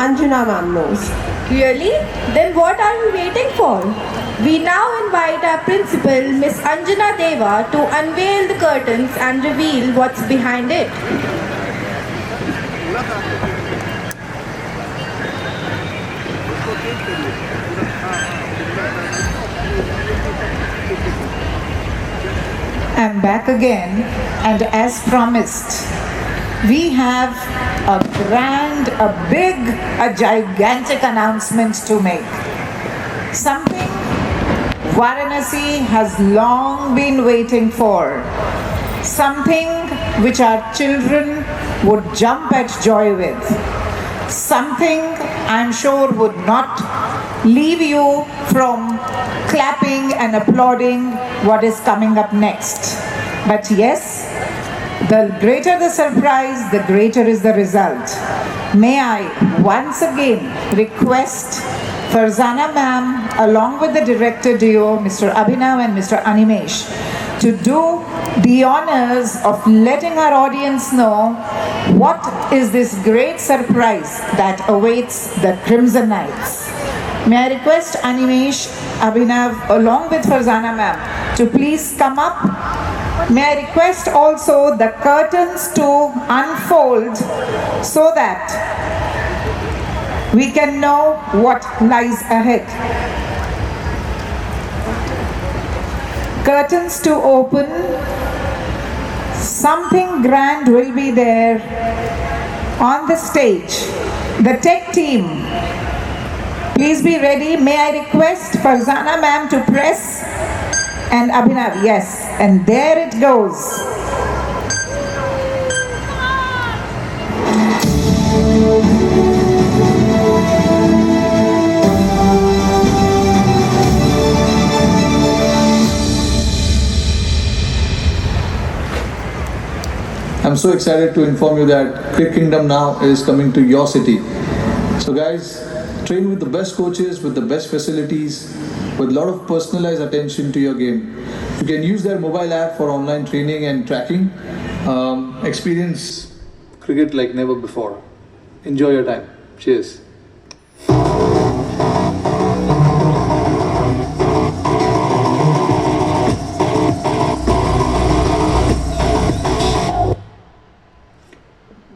Anjana ma'am knows. Really? Then what are we waiting for? We now invite our principal, Miss Anjana Deva, to unveil the curtains and reveal what's behind it. I'm back again, and as promised, we have a gigantic announcement to make. Something Varanasi has long been waiting for. Something which our children would jump at joy with. Something I'm sure would not leave you from clapping and applauding what is coming up next. But yes, the greater the surprise, the greater is the result. May I once again request Farzana ma'am, along with the director duo, Mr. Abhinav and Mr. Animesh, to do the honors of letting our audience know what is this great surprise that awaits the Crimson Knights. May I request Animesh, Abhinav, along with Farzana ma'am, to please come up. May I request also the curtains to unfold so that we can know what lies ahead. Curtains to open. Something grand will be there on the stage. The tech team, please be ready. May I request Farzana ma'am to press, and Abhinav, yes, and there it goes. I'm so excited to inform you that Cricket Kingdom now is coming to your city. So guys, train with the best coaches, with the best facilities, with a lot of personalized attention to your game. You can use their mobile app for online training and tracking. Experience cricket like never before. Enjoy your time. Cheers.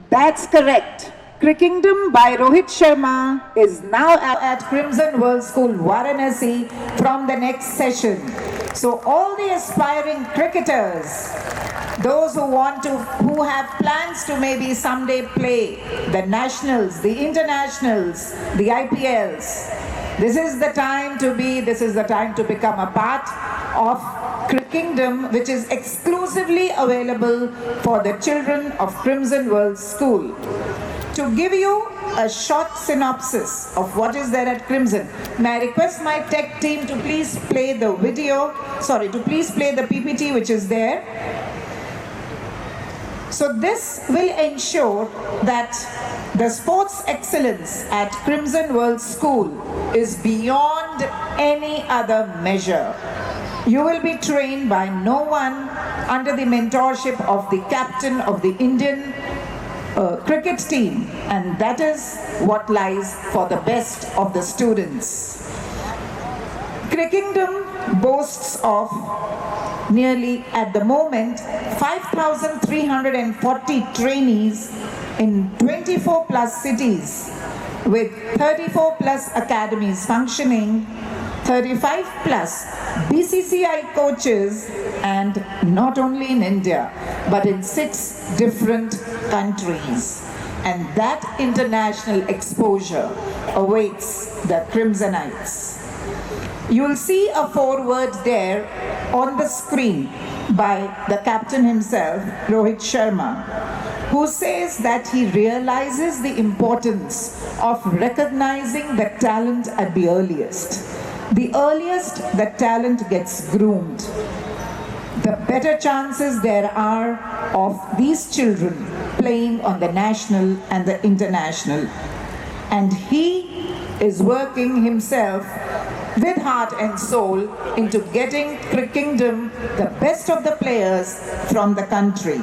That's correct. Crickingdom by Rohit Sharma is now at Crimson World School, Varanasi from the next session. So all the aspiring cricketers, those who have plans to maybe someday play the nationals, the internationals, the IPLs, this is the time to become a part of Crickingdom, which is exclusively available for the children of Crimson World School. To give you a short synopsis of what is there at Crimson, may I request my tech team to please play the PPT which is there. So this will ensure that the sports excellence at Crimson World School is beyond any other measure. You will be trained by no one under the mentorship of the captain of the Indian cricket team, and that is what lies for the best of the students. Crickingdom boasts of nearly, at the moment, 5,340 trainees in 24 plus cities, with 34 plus academies functioning, 35 plus BCCI coaches, and not only in India, but in 6 different countries. And that international exposure awaits the Crimsonites. You'll see a foreword there on the screen by the captain himself, Rohit Sharma, who says that he realizes the importance of recognizing the talent at the earliest. The earliest the talent gets groomed, the better chances there are of these children playing on the national and the international. And he is working himself with heart and soul into getting Crickingdom the best of the players from the country.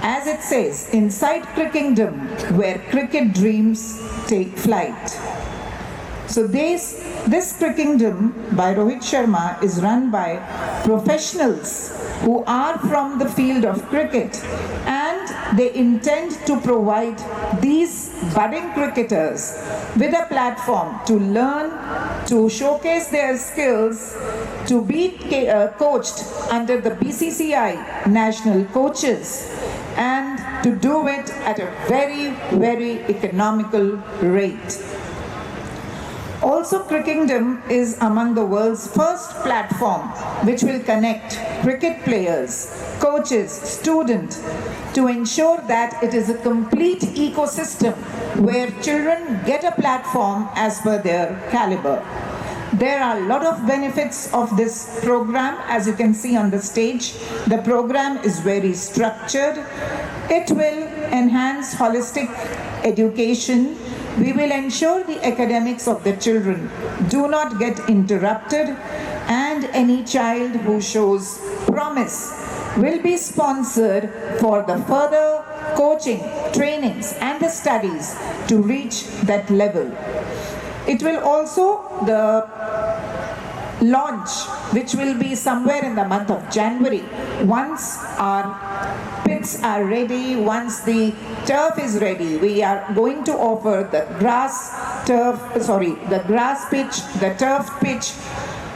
as it says, inside Crickingdom, where cricket dreams take flight. So this Crickingdom by Rohit Sharma is run by professionals who are from the field of cricket, and they intend to provide these budding cricketers with a platform to learn, to showcase their skills, to be coached under the BCCI national coaches, and to do it at a very, very economical rate. Also, Crickingdom is among the world's first platform which will connect cricket players, coaches, students to ensure that it is a complete ecosystem where children get a platform as per their caliber. There are a lot of benefits of this program, as you can see on the stage. The program is very structured. It will enhance holistic education. We will ensure the academics of the children do not get interrupted, and any child who shows promise will be sponsored for the further coaching, trainings and the studies to reach that level. It will also, the launch, which will be somewhere in the month of January, once our pits are ready, once the turf is ready, we are going to offer the grass pitch, the turf pitch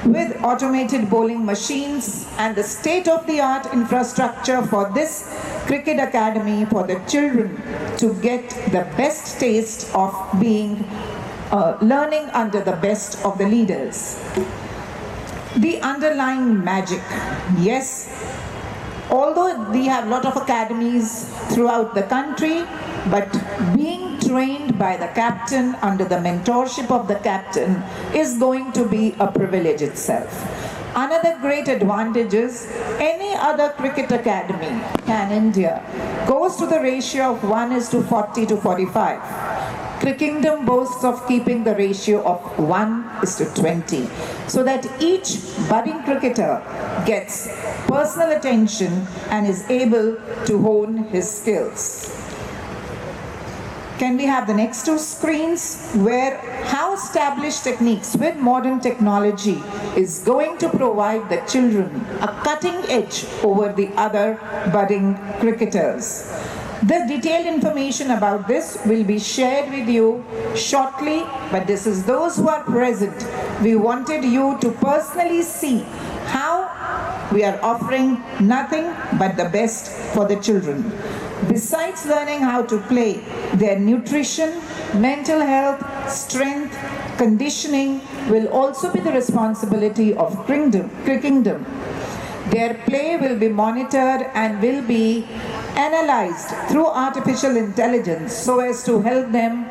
with automated bowling machines and the state-of-the-art infrastructure for this cricket academy for the children to get the best taste of being learning under the best of the leaders. The underlying magic, yes, although we have a lot of academies throughout the country, but being trained by the captain under the mentorship of the captain is going to be a privilege itself. Another great advantage is any other cricket academy in India goes to the ratio of 1:40 to 45. Crickingdom boasts of keeping the ratio of 1:20, so that each budding cricketer gets personal attention and is able to hone his skills. Can we have the next two screens, where how established techniques with modern technology is going to provide the children a cutting edge over the other budding cricketers. The detailed information about this will be shared with you shortly, but this is those who are present. We wanted you to personally see how we are offering nothing but the best for the children. Besides learning how to play, their nutrition, mental health, strength, conditioning will also be the responsibility of Crickingdom. Their play will be monitored and will be analyzed through artificial intelligence so as to help them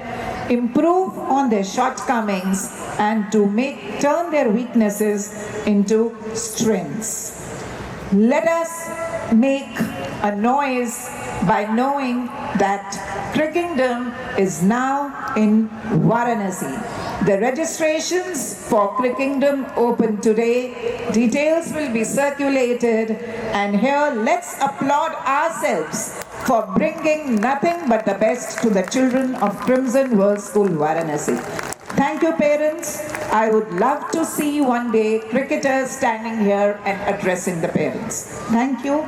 improve on their shortcomings and to turn their weaknesses into strengths. Let us make a noise by knowing that Crickingdom is now in Varanasi. The registrations for Crickingdom open today. Details will be circulated, and here let's applaud ourselves for bringing nothing but the best to the children of Crimson World School Varanasi. Thank you, parents. I would love to see one day cricketers standing here and addressing the parents. Thank you.